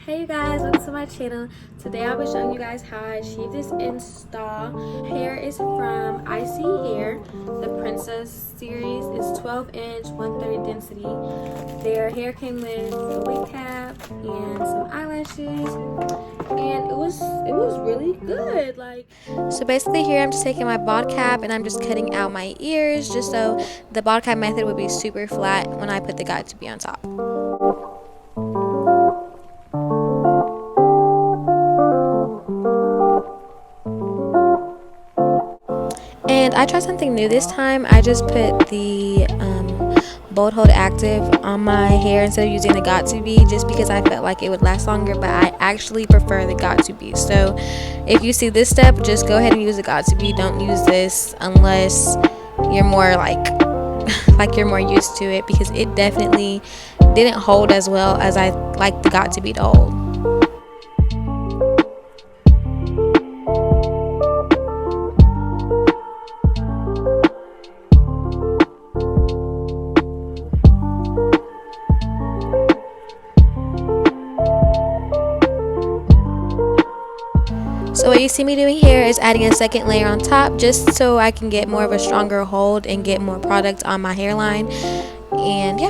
Hey you guys, welcome to my channel. Today I'll be showing you guys how I achieved this install. Hair is from ISEE Hair. The Princess series is 12-inch, 130 density. Their hair came with a wig cap and some eyelashes, and it was really good. So basically here I'm just taking my bald cap and I'm just cutting out my ears just so the bald cap method would be super flat when I put the got to be on top. And I tried something new this time. I just put the Bold Hold Active on my hair instead of using the Got To Be, just because I felt like it would last longer, but I actually prefer the Got To Be. So if you see this step, just go ahead and use the Got To Be. Don't use this unless you're more like you're more used to it, because it definitely didn't hold as well as I like the Got To Be to hold. So what you see me doing here is adding a second layer on top just so I can get more of a stronger hold and get more product on my hairline. And yeah.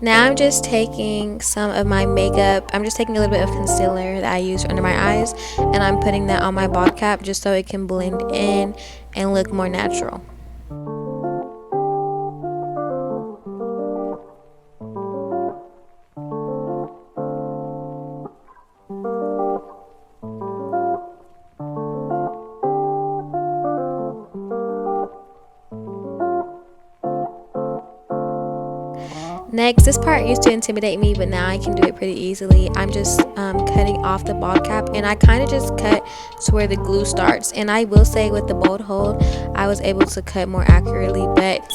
Now I'm just taking some of my makeup. I'm just taking a little bit of concealer that I use under my eyes, and I'm putting that on my bald cap just so it can blend in and look more natural. Next, this part used to intimidate me, but now I can do it pretty easily. I'm just cutting off the bald cap, and I kind of just cut to where the glue starts. And I will say with the Bold Hold, I was able to cut more accurately, but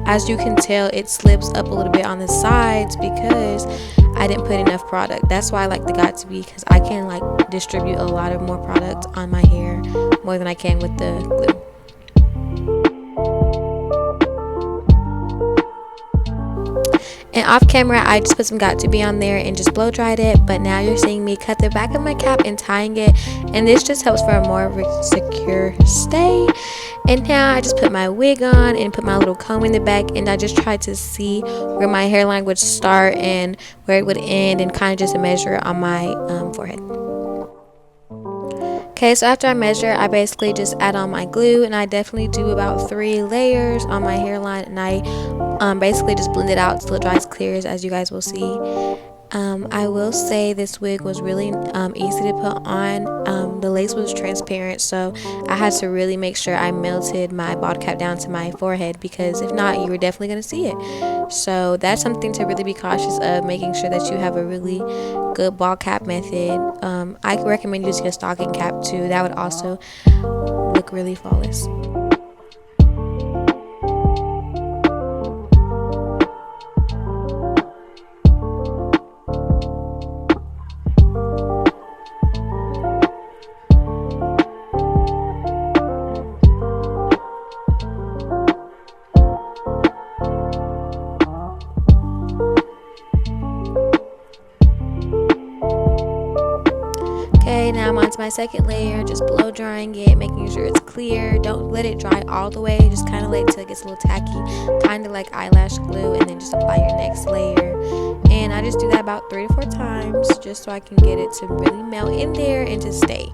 as you can tell, it slips up a little bit on the sides because I didn't put enough product. That's why I like the Got To Be, because I can like distribute a lot of more product on my hair more than I can with the glue. And off camera, I just put some Got To Be on there and just blow dried it. But now you're seeing me cut the back of my cap and tying it. And this just helps for a more secure stay. And now I just put my wig on and put my little comb in the back. And I just tried to see where my hairline would start and where it would end, and kind of just measure on my forehead. Okay, so after I measure, I basically just add on my glue, and I definitely do about 3 layers on my hairline, and I basically just blend it out till it dries clear, as you guys will see. I will say this wig was really easy to put on. The lace was transparent, so I had to really make sure I melted my bald cap down to my forehead, because if not, you were definitely going to see it. So that's something to really be cautious of, making sure that you have a really good bald cap method. I recommend using a stocking cap too. That would also look really flawless. Okay, now I'm on to my second layer, just blow drying it, making sure it's clear. Don't let it dry all the way, just kind of wait till it gets a little tacky, kind of like eyelash glue, and then just apply your next layer. And I just do that about 3 to 4 times, just so I can get it to really melt in there and to stay.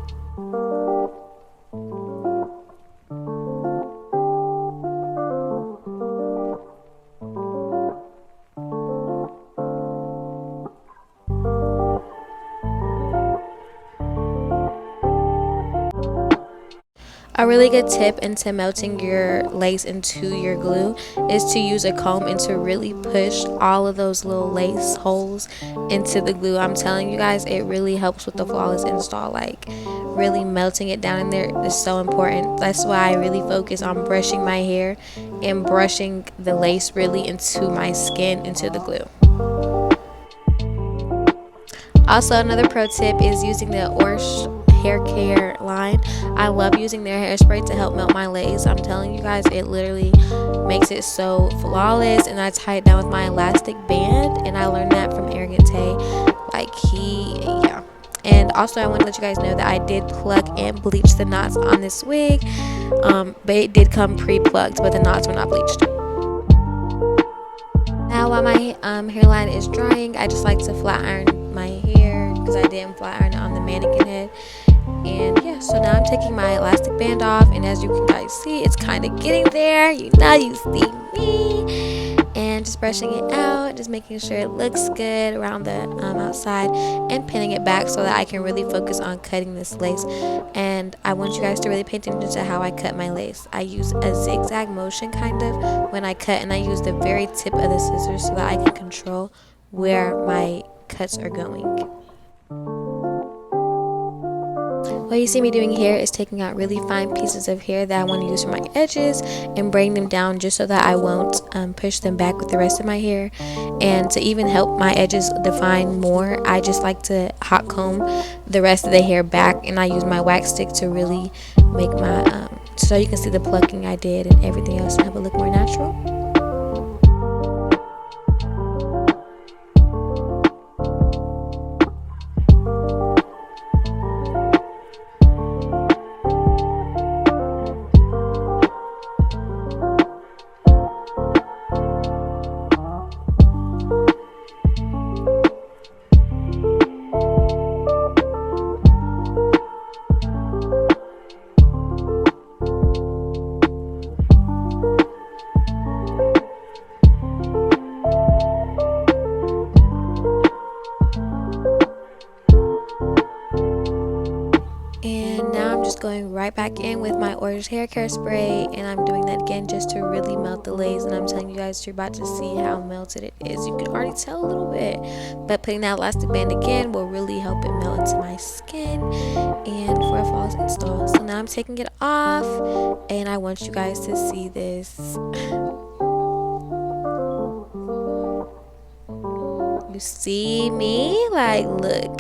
A really good tip into melting your lace into your glue is to use a comb and to really push all of those little lace holes into the glue. I'm telling you guys, it really helps with the flawless install. Like, really melting it down in there is so important. That's why I really focus on brushing my hair and brushing the lace really into my skin, into the glue. Also, another pro tip is using the Orsh hair care line. I love using their hairspray to help melt my lace. I'm telling you guys, it literally makes it so flawless. And I tie it down with my elastic band, and I learned that from Arrogant Tay. Yeah. And also, I want to let you guys know that I did pluck and bleach the knots on this wig, but it did come pre-plucked, but the knots were not bleached. Now while my hairline is drying, I just like to flat iron my hair because I didn't flat iron it on the mannequin head. And yeah, so now I'm taking my elastic band off, and as you can guys see, it's kind of getting there. You see me. And just brushing it out, just making sure it looks good around the outside, and pinning it back so that I can really focus on cutting this lace. And I want you guys to really pay attention to how I cut my lace. I use a zigzag motion kind of when I cut, and I use the very tip of the scissors so that I can control where my cuts are going. What you see me doing here is taking out really fine pieces of hair that I want to use for my edges and bring them down just so that I won't push them back with the rest of my hair. And to even help my edges define more, I just like to hot comb the rest of the hair back, and I use my wax stick to really make my so you can see the plucking I did and everything else to have it look more natural. Going right back in with my orange hair care spray, and I'm doing that again just to really melt the lace. And I'm telling you guys, you're about to see how melted it is. You can already tell a little bit, but putting that elastic band again will really help it melt into my skin and for a flawless install. So now I'm taking it off, and I want you guys to see this. You see me? Like, look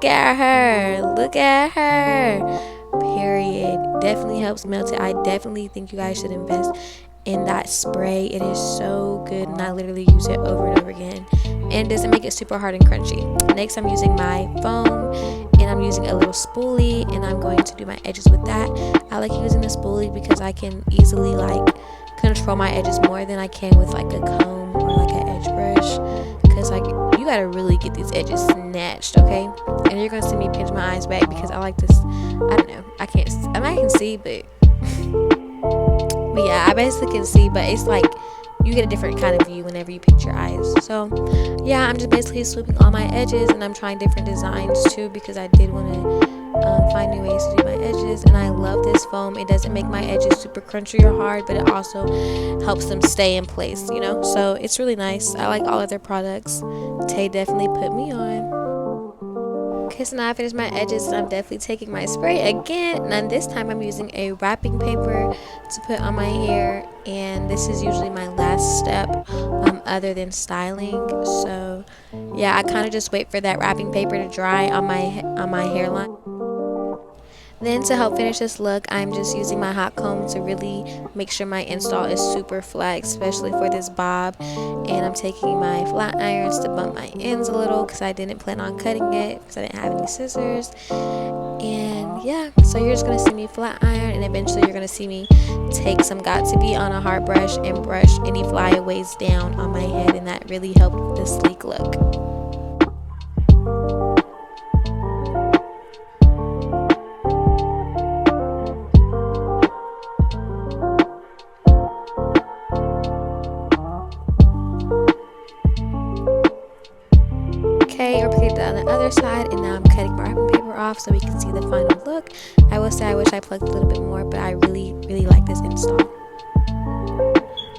at her, period. Definitely helps melt it. I definitely think you guys should invest in that spray. It is so good, and I literally use it over and over again, and it doesn't make it super hard and crunchy. Next, I'm using my foam, and I'm using a little spoolie, and I'm going to do my edges with that. I like using the spoolie because I can easily control my edges more than I can with a comb or an edge brush, because you gotta really get these edges snatched, okay? And you're gonna see me pinch my eyes back because I like this. I don't know, I can see, but yeah, I basically can see, but it's you get a different kind of view whenever you pinch your eyes. So yeah, I'm just basically swooping all my edges, and I'm trying different designs too because I did want to find new ways to do my edges. And I love this foam. It doesn't make my edges super crunchy or hard, but it also helps them stay in place, so it's really nice. I like all of their products. Tay definitely put me on. Okay, so now I finished my edges, and I'm definitely taking my spray again, and this time I'm using a wrapping paper to put on my hair, and this is usually my last step other than styling. So yeah, I kind of just wait for that wrapping paper to dry on my hairline. Then to help finish this look, I'm just using my hot comb to really make sure my install is super flat, especially for this bob. And I'm taking my flat irons to bump my ends a little because I didn't plan on cutting it because I didn't have any scissors. And yeah, so you're just going to see me flat iron, and eventually you're going to see me take some Got2b on a hard brush and brush any flyaways down on my head, and that really helped with the sleek look. Okay, repeat that on the other side, and now I'm cutting my wrapping paper off so we can see the final look. I will say I wish I plucked a little bit more, but I really like this install.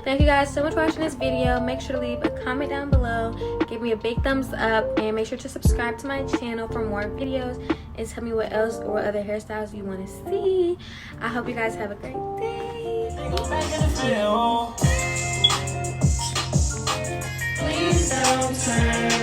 Thank you guys so much for watching this video. Make sure to leave a comment down below, give me a big thumbs up, and make sure to subscribe to my channel for more videos, and tell me what else or what other hairstyles you want to see. I hope you guys have a great day. Please don't turn